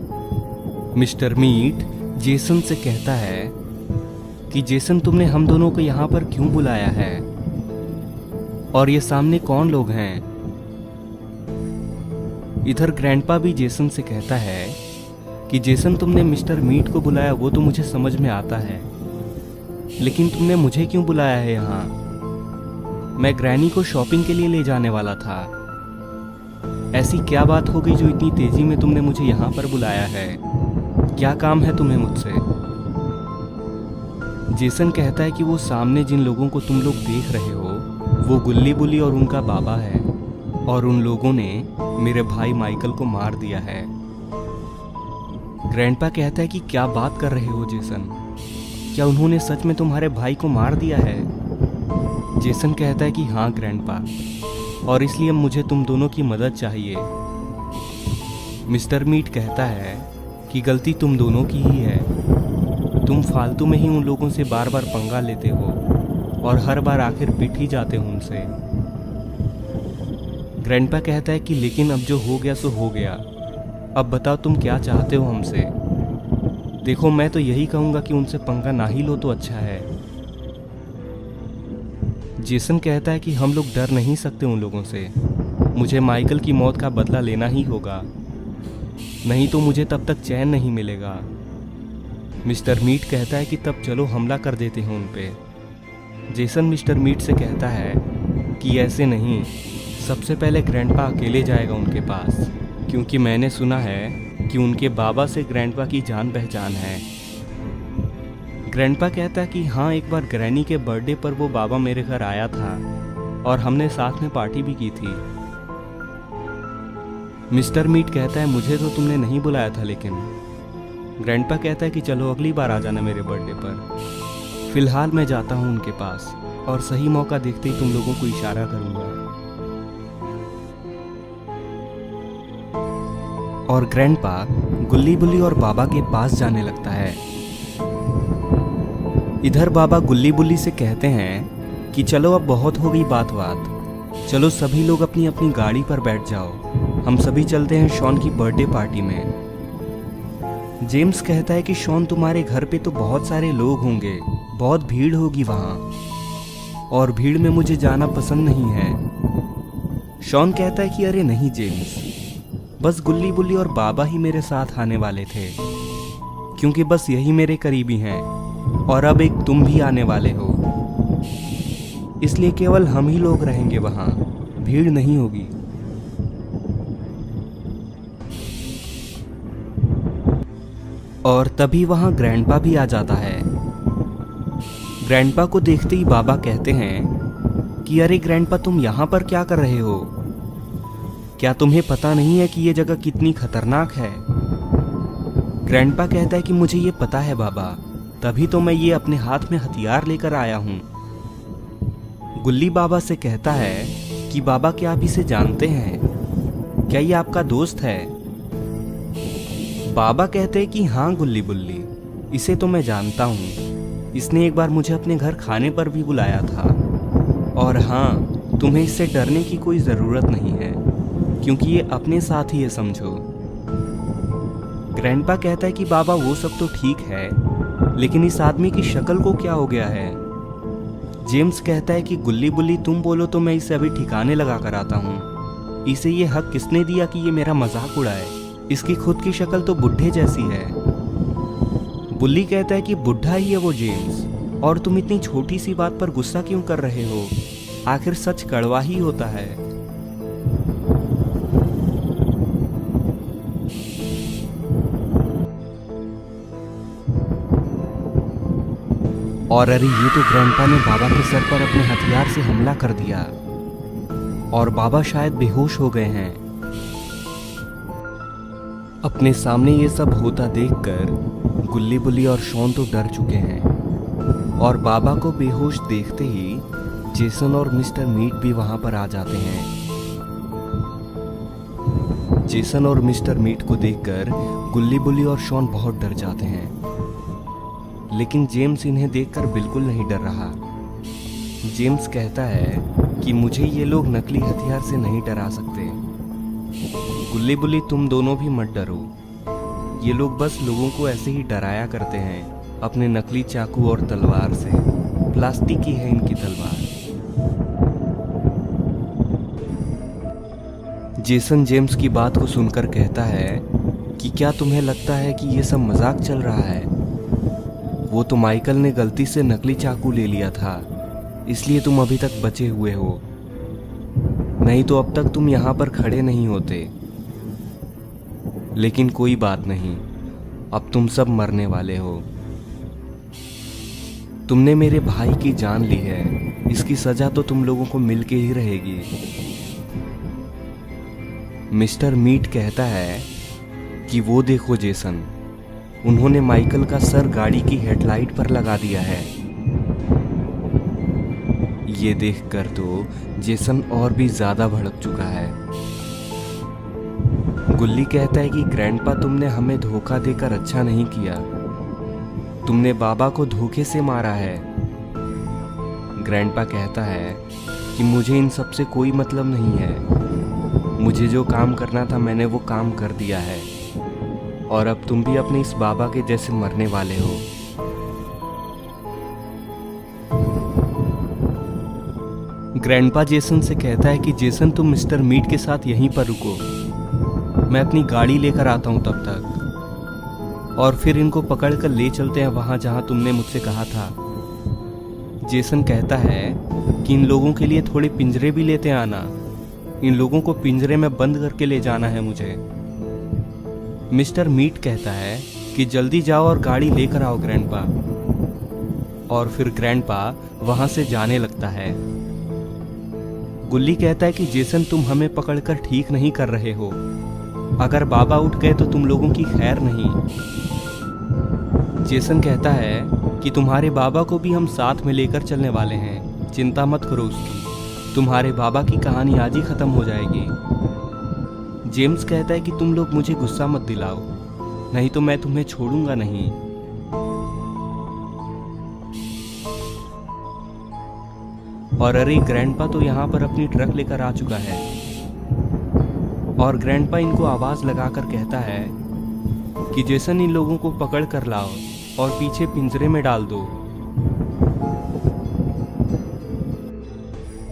मिस्टर मीट जेसन से कहता है कि जेसन तुमने हम दोनों को यहाँ पर क्यों बुलाया है, और ये सामने कौन लोग हैं? इधर ग्रैंडपा भी जेसन से कहता है कि जेसन तुमने मिस्टर मीट को बुलाया वो तो मुझे समझ में आता है, लेकिन तुमने मुझे क्यों बुलाया है यहाँ? मैं ग्रैनी को शॉपिंग के लिए ले जाने वाला था। ऐसी क्या बात हो गई जो इतनी तेजी में तुमने मुझे यहाँ पर बुलाया है? क्या काम है तुम्हें मुझसे? जेसन कहता है कि वो सामने जिन लोगों को तुम लोग देख रहे हो वो गुल्ली बुल्ली और उनका बाबा है, और उन लोगों ने मेरे भाई माइकल को मार दिया है। ग्रैंडपा कहता है कि क्या बात कर रहे हो जेसन, क्या उन्होंने सच में तुम्हारे भाई को मार दिया है? जेसन कहता है कि हाँ ग्रैंडपा, और इसलिए मुझे तुम दोनों की मदद चाहिए। मिस्टर मीट कहता है कि गलती तुम दोनों की ही है। तुम फालतू में ही उन लोगों से बार बार पंगा लेते हो और हर बार आखिर पिट ही जाते हो उनसे। ग्रैंडपा कहता है कि लेकिन अब जो हो गया सो हो गया, अब बताओ तुम क्या चाहते हो हमसे। देखो, मैं तो यही कहूँगा कि उनसे पंगा ना ही लो तो अच्छा है। जेसन कहता है कि हम लोग डर नहीं सकते उन लोगों से। मुझे माइकल की मौत का बदला लेना ही होगा, नहीं तो मुझे तब तक चैन नहीं मिलेगा। मिस्टर मीट कहता है कि तब चलो हमला कर देते हैं उन पे। जेसन मिस्टर मीट से कहता है कि ऐसे नहीं, सबसे पहले ग्रैंडपा अकेले जाएगा उनके पास, क्योंकि मैंने सुना है कि उनके बाबा से ग्रैंडपा की जान पहचान है। ग्रैंडपा कहता है कि हाँ, एक बार ग्रैनी के बर्थडे पर वो बाबा मेरे घर आया था और हमने साथ में पार्टी भी की थी। मिस्टर मीट कहता है मुझे तो तुमने नहीं बुलाया था, लेकिन ग्रैंडपा कहता है कि चलो अगली बार आ जाना मेरे बर्थडे पर। फिलहाल मैं जाता हूँ उनके पास और सही मौका देखते ही तुम लोगों को इशारा करूँगा। और ग्रैंडपा गुल्ली बुल्ली और बाबा के पास जाने लगता है। इधर बाबा गुल्ली बुल्ली से कहते हैं कि चलो अब बहुत हो गई बात, चलो सभी लोग अपनी अपनी गाड़ी पर बैठ जाओ, हम सभी चलते हैं शॉन की बर्थडे पार्टी में। जेम्स कहता है कि शॉन, तुम्हारे घर पे तो बहुत सारे लोग होंगे, बहुत भीड़ होगी वहाँ, और भीड़ में मुझे जाना पसंद नहीं है। शॉन कहता है कि अरे नहीं जेम्स, बस गुल्ली बुल्ली और बाबा ही मेरे साथ आने वाले थे, क्योंकि बस यही मेरे करीबी हैं, और अब एक तुम भी आने वाले हो, इसलिए केवल हम ही लोग रहेंगे वहाँ, भीड़ नहीं होगी। और तभी वहाँ ग्रैंडपा भी आ जाता है। ग्रैंडपा को देखते ही बाबा कहते हैं कि अरे ग्रैंडपा, तुम यहाँ पर क्या कर रहे हो? क्या तुम्हें पता नहीं है कि ये जगह कितनी खतरनाक है? ग्रैंडपा कहता है कि मुझे ये पता है बाबा, तभी तो मैं ये अपने हाथ में हथियार लेकर आया हूँ। गुल्ली बाबा से कहता है कि बाबा, क्या आप इसे जानते हैं? क्या ये आपका दोस्त है? बाबा कहते हैं कि हाँ गुल्ली बुल्ली, इसे तो मैं जानता हूँ, इसने एक बार मुझे अपने घर खाने पर भी बुलाया था। और हाँ, तुम्हें इससे डरने की कोई ज़रूरत नहीं है, क्योंकि ये अपने साथ ही है, समझो। ग्रैंडपा कहता है कि बाबा वो सब तो ठीक है, लेकिन इस आदमी की शक्ल को क्या हो गया है? जेम्स कहता है कि गुल्ली बुल्ली, तुम बोलो तो मैं इसे अभी ठिकाने लगा कर आता हूँ। इसे ये हक किसने दिया कि ये मेरा मजाक उड़ाए? इसकी खुद की शक्ल तो बुढ़े जैसी है। बुल्ली कहता है कि बुढ़ा ही है वो जेम्स, और तुम इतनी छोटी सी बात पर गुस्सा क्यों कर रहे हो? आखिर सच कड़वा ही होता है। और अरे ये तो ग्रैंडपा ने बाबा के सर पर अपने हथियार से हमला कर दिया और बाबा शायद बेहोश हो गए हैं। अपने सामने ये सब होता देखकर गुल्ली बुल्ली और शॉन तो डर चुके हैं, और बाबा को बेहोश देखते ही जेसन और मिस्टर मीट भी वहां पर आ जाते हैं। जेसन और मिस्टर मीट को देखकर गुल्ली बुल्ली और शॉन बहुत डर जाते हैं, लेकिन जेम्स इन्हें देखकर बिल्कुल नहीं डर रहा। जेम्स कहता है कि मुझे ये लोग नकली हथियार से नहीं डरा सकते। गुल्ली बुल्ली, तुम दोनों भी मत डरो, ये लोग बस लोगों को ऐसे ही डराया करते हैं अपने नकली चाकू और तलवार से। प्लास्टिक की है इनकी तलवार। जेसन जेम्स की बात को सुनकर कहता है कि क्या तुम्हें लगता है कि ये सब मजाक चल रहा है? वो तो माइकल ने गलती से नकली चाकू ले लिया था, इसलिए तुम अभी तक बचे हुए हो, नहीं तो अब तक तुम यहाँ पर खड़े नहीं होते। लेकिन कोई बात नहीं, अब तुम सब मरने वाले हो। तुमने मेरे भाई की जान ली है, इसकी सजा तो तुम लोगों को मिलके ही रहेगी। मिस्टर मीट कहता है कि वो देखो जेसन, उन्होंने माइकल का सर गाड़ी की हेडलाइट पर लगा दिया है। ये देखकर तो जेसन और भी ज्यादा भड़क चुका है। गुल्ली कहता है कि ग्रैंडपा, तुमने हमें धोखा देकर अच्छा नहीं किया। तुमने बाबा को धोखे से मारा है। ग्रैंडपा कहता है कि मुझे इन सब से कोई मतलब नहीं है। मुझे जो काम करना था मैंने वो काम कर दिया है, और अब तुम भी अपने इस बाबा के जैसे मरने वाले हो। ग्रैंडपा जेसन से कहता है कि जेसन, तुम मिस्टर मीट के साथ यहीं पर रुको, मैं अपनी गाड़ी लेकर आता हूं तब तक, और फिर इनको पकड़कर ले चलते हैं वहां जहां तुमने मुझसे कहा था। जेसन कहता है कि इन लोगों के लिए थोड़े पिंजरे भी लेते आना, इन लोगों को पिंजरे में बंद करके ले जाना है मुझे। मिस्टर मीट कहता है कि जल्दी जाओ और गाड़ी लेकर आओ ग्रैंडपा, और फिर ग्रैंडपा वहां से जाने लगता है। गुल्ली कहता है कि जेसन, तुम हमें पकड़कर ठीक नहीं कर रहे हो। अगर बाबा उठ गए तो तुम लोगों की खैर नहीं। जेसन कहता है कि तुम्हारे बाबा को भी हम साथ में लेकर चलने वाले हैं, चिंता मत करो उसकी। तुम्हारे बाबा की कहानी आज ही खत्म हो जाएगी। जेम्स कहता है कि तुम लोग मुझे गुस्सा मत दिलाओ, नहीं तो मैं तुम्हें छोड़ूंगा नहीं। और अरे, ग्रैंडपा तो यहाँ पर अपनी ट्रक लेकर आ चुका है, और ग्रैंडपा इनको आवाज लगाकर कहता है कि जेसन, इन लोगों को पकड़ कर लाओ और पीछे पिंजरे में डाल दो।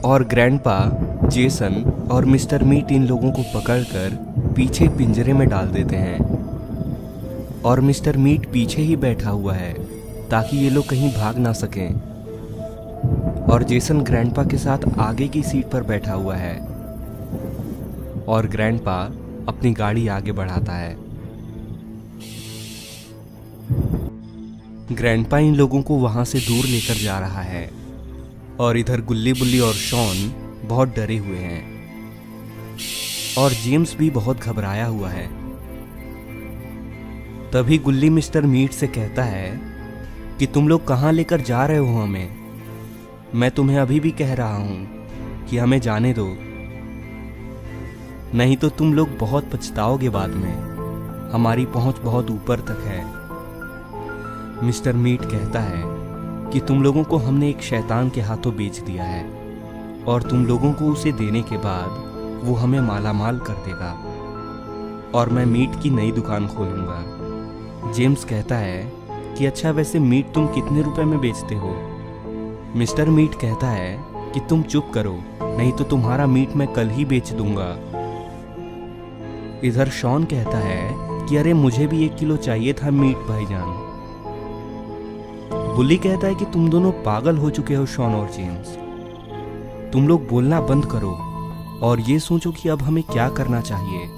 और ग्रैंडपा, जेसन और मिस्टर मीट इन लोगों को पकड़कर पीछे पिंजरे में डाल देते हैं, और मिस्टर मीट पीछे ही बैठा हुआ है ताकि ये लोग कहीं भाग ना सकें, और जेसन ग्रैंडपा के साथ आगे की सीट पर बैठा हुआ है, और ग्रैंडपा अपनी गाड़ी आगे बढ़ाता है। ग्रैंडपा इन लोगों को वहां से दूर लेकर जा रहा है, और इधर गुल्ली बुल्ली और शॉन बहुत डरे हुए हैं, और जेम्स भी बहुत घबराया हुआ है। तभी गुल्ली मिस्टर मीट से कहता है कि तुम लोग कहाँ लेकर जा रहे हो हमें? मैं तुम्हें अभी भी कह रहा हूं कि हमें जाने दो, नहीं तो तुम लोग बहुत पछताओगे बाद में। हमारी पहुंच बहुत ऊपर तक है। मिस्टर मीट कहता है कि तुम लोगों को हमने एक शैतान के हाथों बेच दिया है, और तुम लोगों को उसे देने के बाद वो हमें मालामाल कर देगा, और मैं मीट की नई दुकान खोलूंगा। जेम्स कहता है कि अच्छा, वैसे मीट तुम कितने रुपए में बेचते हो? मिस्टर मीट कहता है कि तुम चुप करो, नहीं तो तुम्हारा मीट मैं कल ही बेच दूंगा। इधर शॉन कहता है कि अरे, मुझे भी 1 किलो चाहिए था मीट भाईजान। गुल्ली कहता है कि तुम दोनों पागल हो चुके हो शॉन और जेम्स, तुम लोग बोलना बंद करो और ये सोचो कि अब हमें क्या करना चाहिए।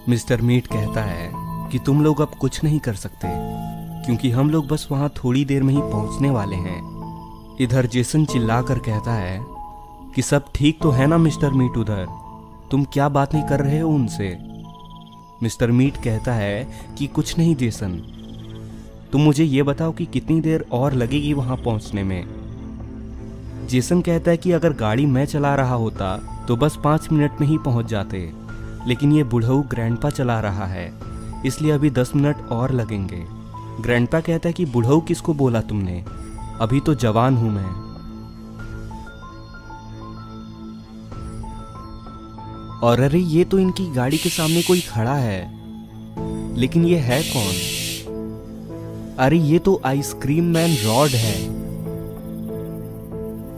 मिस्टर मीट कहता है कि तुम लोग अब कुछ नहीं कर सकते, क्योंकि हम लोग बस वहां थोड़ी देर में ही पहुंचने वाले हैं। इधर जेसन चिल्लाकर कहता है कि सब ठीक तो है ना मिस्टर मीट, उधर तुम क्या बात नहीं कर रहे हो उनसे? मिस्टर मीट कहता है कि कुछ नहीं जेसन, तुम मुझे ये बताओ कि कितनी देर और लगेगी वहां पहुंचने में। जेसन कहता है कि अगर गाड़ी मैं चला रहा होता तो बस 5 मिनट में ही पहुंच जाते, लेकिन ये बुढ़ऊ ग्रैंडपा चला रहा है, इसलिए अभी 10 मिनट और लगेंगे। ग्रैंडपा कहता है कि बुढ़ऊ किसको बोला तुमने, अभी तो जवान हूं मैं। और अरे, ये तो इनकी गाड़ी के सामने कोई खड़ा है, लेकिन ये है कौन? अरे, ये तो आइसक्रीम मैन रॉड है।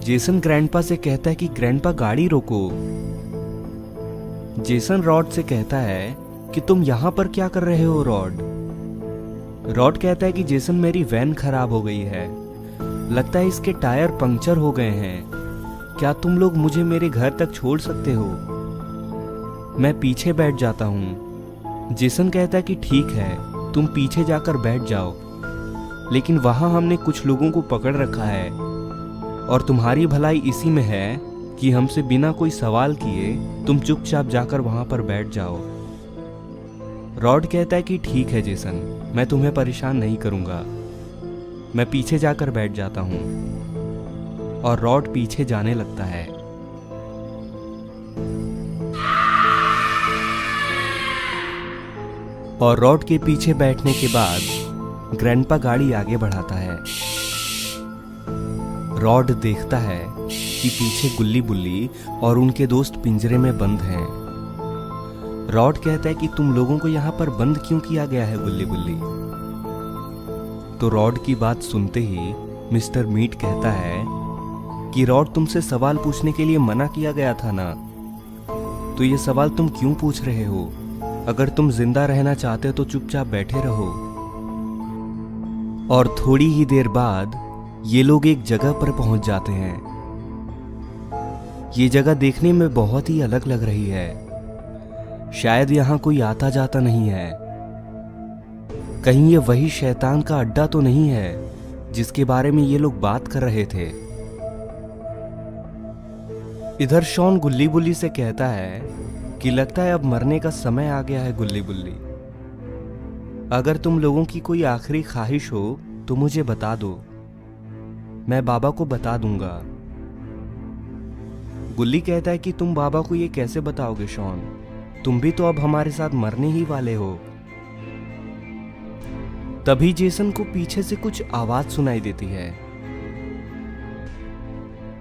जेसन ग्रैंडपा से कहता है कि ग्रैंडपा गाड़ी रोको। जेसन रॉड से कहता है कि तुम यहां पर क्या कर रहे हो रॉड? रॉड कहता है कि जेसन, मेरी वैन खराब हो गई है, लगता है इसके टायर पंक्चर हो गए हैं, क्या तुम लोग मुझे मेरे घर तक छोड़ सकते हो? मैं पीछे बैठ जाता हूँ। जेसन कहता है कि ठीक है, तुम पीछे जाकर बैठ जाओ, लेकिन वहां हमने कुछ लोगों को पकड़ रखा है, और तुम्हारी भलाई इसी में है कि हमसे बिना कोई सवाल किए तुम चुपचाप जाकर वहां पर बैठ जाओ। रॉड कहता है कि ठीक है जेसन, मैं तुम्हें परेशान नहीं करूंगा, मैं पीछे जाकर बैठ जाता हूँ। और रॉड पीछे जाने लगता है। और रॉड के पीछे बैठने के बाद ग्रैंडपा गाड़ी आगे बढ़ाता है। रॉड देखता है कि पीछे गुल्ली बुल्ली और उनके दोस्त पिंजरे में बंद हैं। रॉड कहता है कि तुम लोगों को यहाँ पर बंद क्यों किया गया है गुल्ली बुल्ली? तो रॉड की बात सुनते ही मिस्टर मीट कहता है कि रॉड, तुमसे सवाल पूछने के लिए मना किया गया था ना, तो ये सवाल तुम क्यों पूछ रहे हो? अगर तुम जिंदा रहना चाहते हो तो चुपचाप बैठे रहो। और थोड़ी ही देर बाद ये लोग एक जगह पर पहुंच जाते हैं। ये जगह देखने में बहुत ही अलग लग रही है। शायद यहां कोई आता जाता नहीं है। कहीं ये वही शैतान का अड्डा तो नहीं है जिसके बारे में ये लोग बात कर रहे थे। इधर शॉन गुल्ली बुल्ली से कहता है कि लगता है अब मरने का समय आ गया है गुल्ली बुल्ली। अगर तुम लोगों की कोई आखिरी ख्वाहिश हो तो मुझे बता दो, मैं बाबा को बता दूंगा। गुल्ली कहता है कि तुम बाबा को ये कैसे बताओगे शॉन? तुम भी तो अब हमारे साथ मरने ही वाले हो। तभी जेसन को पीछे से कुछ आवाज सुनाई देती है।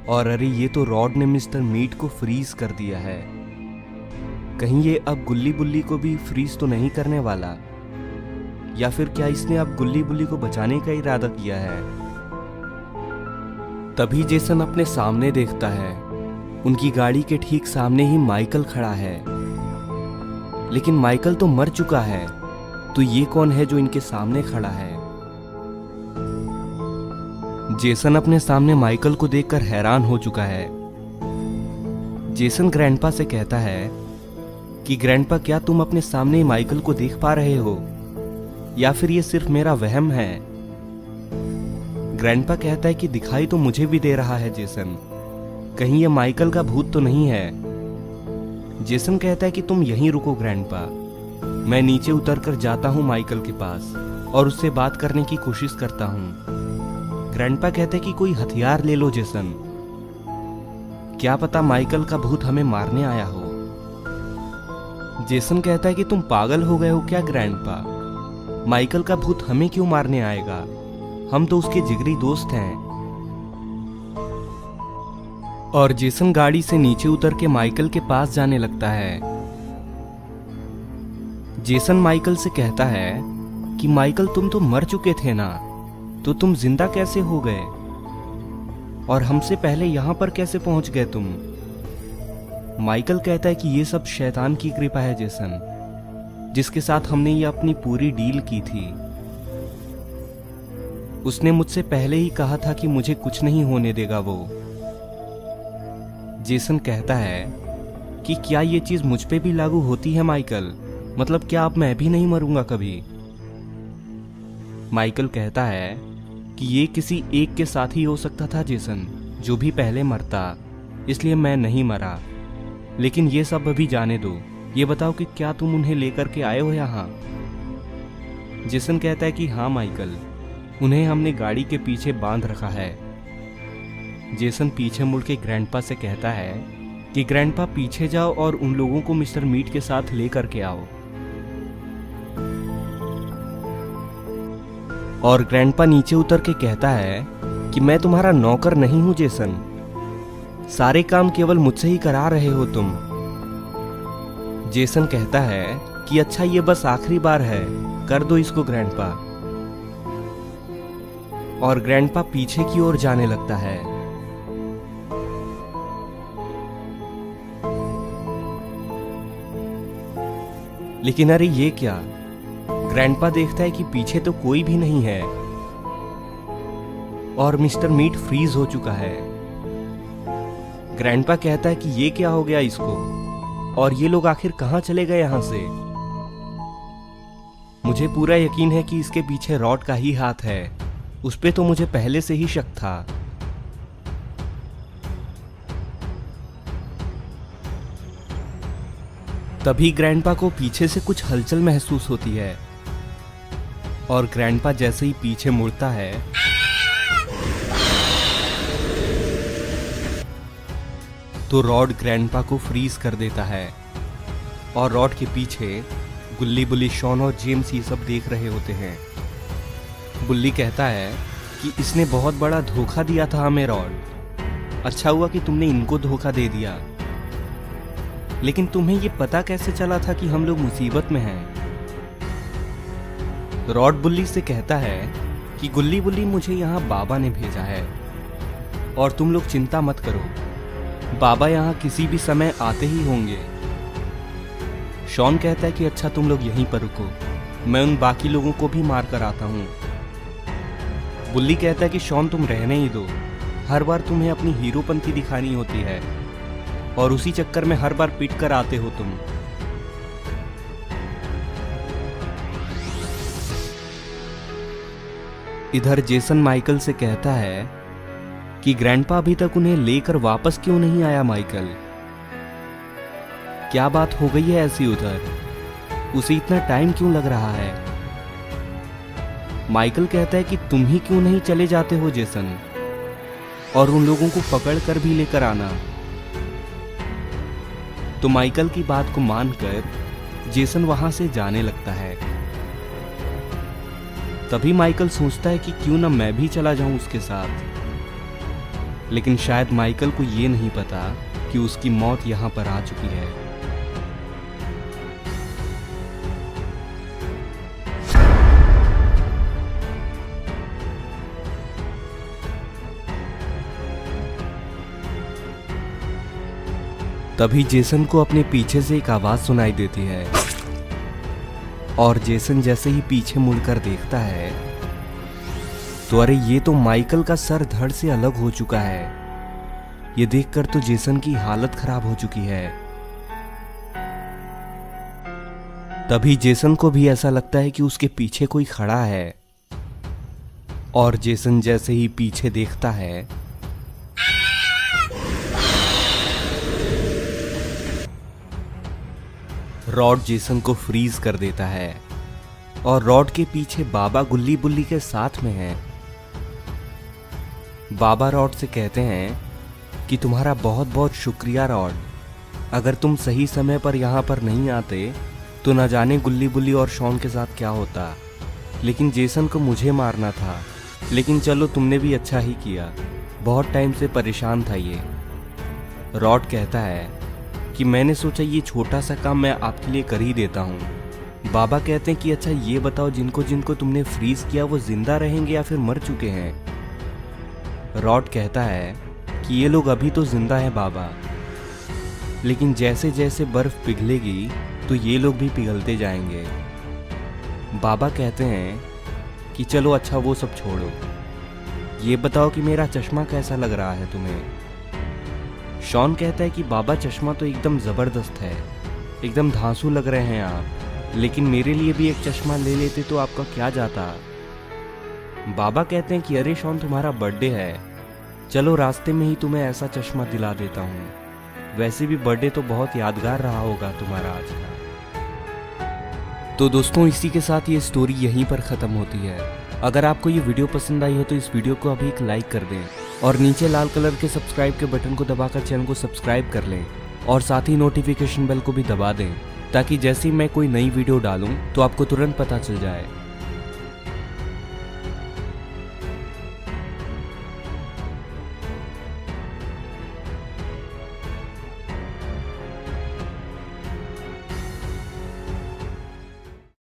और अरे ये तो रॉड ने मिस्टर मीट को फ्रीज कर दिया है। कहीं ये अब गुल्ली बुल्ली को भी फ्रीज तो नहीं करने वाला? या फिर क्या इसने अब गुल्ली बुल्ली को बचाने का इरादा किया है? तभी जेसन अपने सामने देखता है। उनकी गाड़ी के ठीक सामने ही माइकल खड़ा है। लेकिन माइकल तो मर चुका है, तो ये कौन है जो इनके सामने खड़ा है? जेसन अपने सामने माइकल को देखकर हैरान हो चुका है। जेसन ग्रैंडपा से कहता है कि ग्रैंडपा, क्या तुम अपने सामने माइकल को देख पा रहे हो या फिर ये सिर्फ मेरा वहम है? ग्रैंडपा कहता है कि दिखाई तो मुझे भी दे रहा है जेसन, कहीं ये माइकल का भूत तो नहीं है। जेसन कहता है कि तुम यहीं रुको ग्रैंडपा, मैं नीचे उतरकर जाता हूं माइकल के पास और उससे बात करने की कोशिश करता हूं। ग्रैंडपा कहते हैं कि कोई हथियार ले लो जेसन, क्या पता माइकल का भूत हमें मारने आया हो। जेसन कहता है कि तुम पागल हो गए हो क्या ग्रैंडपा? माइकल का भूत हमें क्यों मारने आएगा? हम तो उसके जिगरी दोस्त हैं। और जेसन गाड़ी से नीचे उतर के माइकल के पास जाने लगता है। जेसन माइकल से कहता है कि माइकल, तुम तो मर चुके थे ना, तो तुम जिंदा कैसे हो गए? और हमसे पहले यहां पर कैसे पहुंच गए तुम? माइकल कहता है कि ये सब शैतान की कृपा है जेसन, जिसके साथ हमने ये अपनी पूरी डील की थी। उसने मुझसे पहले ही कहा था कि मुझे कुछ नहीं होने देगा वो। जेसन कहता है कि क्या ये चीज मुझ पे भी लागू होती है माइकल? मतलब क्या अब मैं भी नहीं मरूंगा कभी? माइकल कहता है कि ये किसी एक के साथ ही हो सकता था जेसन, जो भी पहले मरता, इसलिए मैं नहीं मरा। लेकिन ये सब अभी जाने दो, ये बताओ कि क्या तुम उन्हें लेकर के आए हो यहाँ? जेसन कहता है कि हाँ माइकल, उन्हें हमने गाड़ी के पीछे बांध रखा है। जेसन पीछे मुड़ के ग्रैंडपा से कहता है कि ग्रैंडपा पीछे जाओ और उन लोगों को मिस्टर मीट के साथ लेकर के आओ। और ग्रैंडपा नीचे उतर के कहता है कि मैं तुम्हारा नौकर नहीं हूं जेसन, सारे काम केवल मुझसे ही करा रहे हो तुम। जेसन कहता है कि अच्छा ये बस आखिरी बार है, कर दो इसको ग्रैंडपा। और ग्रैंडपा पीछे की ओर जाने लगता है। लेकिन अरे ये क्या? ग्रैंडपा देखता है कि पीछे तो कोई भी नहीं है और मिस्टर मीट फ्रीज हो चुका है। ग्रैंडपा कहता है कि ये क्या हो गया इसको, और ये लोग आखिर कहां चले गए यहां से? मुझे पूरा यकीन है कि इसके पीछे रॉड का ही हाथ है, उस पे तो मुझे पहले से ही शक था। तभी ग्रैंडपा को पीछे से कुछ हलचल महसूस होती है और ग्रैंडपा जैसे ही पीछे मुड़ता है तो रॉड ग्रैंडपा को फ्रीज कर देता है और रॉड के पीछे गुल्ली बुल्ली, शॉन और जेम्स ये सब देख रहे होते हैं। बुल्ली कहता है कि इसने बहुत बड़ा धोखा दिया था हमें रॉड। अच्छा हुआ कि तुमने इनको धोखा दे दिया। लेकिन तुम्हें ये पता कैसे चला था कि हम लोग मुसीबत में हैं? रॉड बुल्ली से कहता है कि गुल्ली बुल्ली, मुझे यहाँ बाबा ने भेजा है और तुम लोग चिंता मत करो, बाबा यहाँ किसी भी समय आते ही होंगे। शॉन कहता है कि अच्छा तुम लोग यहीं पर रुको, मैं उन बाकी लोगों को भी मार कर आता हूँ। बुल्ली कहता है कि शॉन तुम रहने ही दो, हर बार तुम्हें अपनी हीरोपंती दिखानी होती है और उसी चक्कर में हर बार पीट कर आते हो तुम। इधर जेसन माइकल से कहता है कि ग्रैंडपा अभी तक उन्हें लेकर वापस क्यों नहीं आया माइकल? क्या बात हो गई है ऐसी उधर? उसे इतना टाइम क्यों लग रहा है? माइकल कहता है कि तुम ही क्यों नहीं चले जाते हो जेसन, और उन लोगों को पकड़ कर भी लेकर आना। तो माइकल की बात को मानकर जेसन वहां से जाने लगता है। तभी माइकल सोचता है कि क्यों ना मैं भी चला जाऊं उसके साथ। लेकिन शायद माइकल को ये नहीं पता कि उसकी मौत यहां पर आ चुकी है। तभी जेसन को अपने पीछे से एक आवाज सुनाई देती है और जेसन जैसे ही पीछे मुड़कर देखता है तो अरे ये तो माइकल का सर धड़ से अलग हो चुका है। ये देखकर तो जेसन की हालत खराब हो चुकी है। तभी जेसन को भी ऐसा लगता है कि उसके पीछे कोई खड़ा है और जेसन जैसे ही पीछे देखता है रॉड जेसन को फ्रीज कर देता है और रॉड के पीछे बाबा गुल्ली बुल्ली के साथ में है। बाबा रॉड से कहते हैं कि तुम्हारा बहुत बहुत शुक्रिया रॉड, अगर तुम सही समय पर यहाँ पर नहीं आते तो न जाने गुल्ली बुल्ली और शॉन के साथ क्या होता। लेकिन जेसन को मुझे मारना था, लेकिन चलो तुमने भी अच्छा ही किया, बहुत टाइम से परेशान था ये। रॉड कहता है कि मैंने सोचा ये छोटा सा काम मैं आपके लिए कर ही देता हूँ। बाबा कहते हैं कि अच्छा ये बताओ, जिनको जिनको तुमने फ्रीज किया वो जिंदा रहेंगे या फिर मर चुके हैं? रॉड कहता है कि ये लोग अभी तो जिंदा हैं बाबा, लेकिन जैसे जैसे बर्फ पिघलेगी तो ये लोग भी पिघलते जाएंगे। बाबा कहते हैं कि चलो अच्छा वो सब छोड़ो, ये बताओ कि मेरा चश्मा कैसा लग रहा है तुम्हें? शॉन कहता है कि बाबा चश्मा तो एकदम ज़बरदस्त है, एकदम धांसू लग रहे हैं आप, लेकिन मेरे लिए भी एक चश्मा ले लेते तो आपका क्या जाता। बाबा कहते हैं कि अरे शॉन तुम्हारा बर्थडे है, चलो रास्ते में ही तुम्हें ऐसा चश्मा दिला देता हूँ, वैसे भी बर्थडे तो बहुत यादगार रहा होगा तुम्हारा आज का। तो दोस्तों इसी के साथ ये स्टोरी यहीं पर ख़त्म होती है। अगर आपको ये वीडियो पसंद आई हो तो इस वीडियो को अभी एक लाइक कर दें और नीचे लाल कलर के सब्सक्राइब के बटन को दबाकर चैनल को सब्सक्राइब कर लें और साथ ही नोटिफिकेशन बेल को भी दबा दें ताकि जैसे ही मैं कोई नई वीडियो डालूं तो आपको तुरंत पता चल जाए।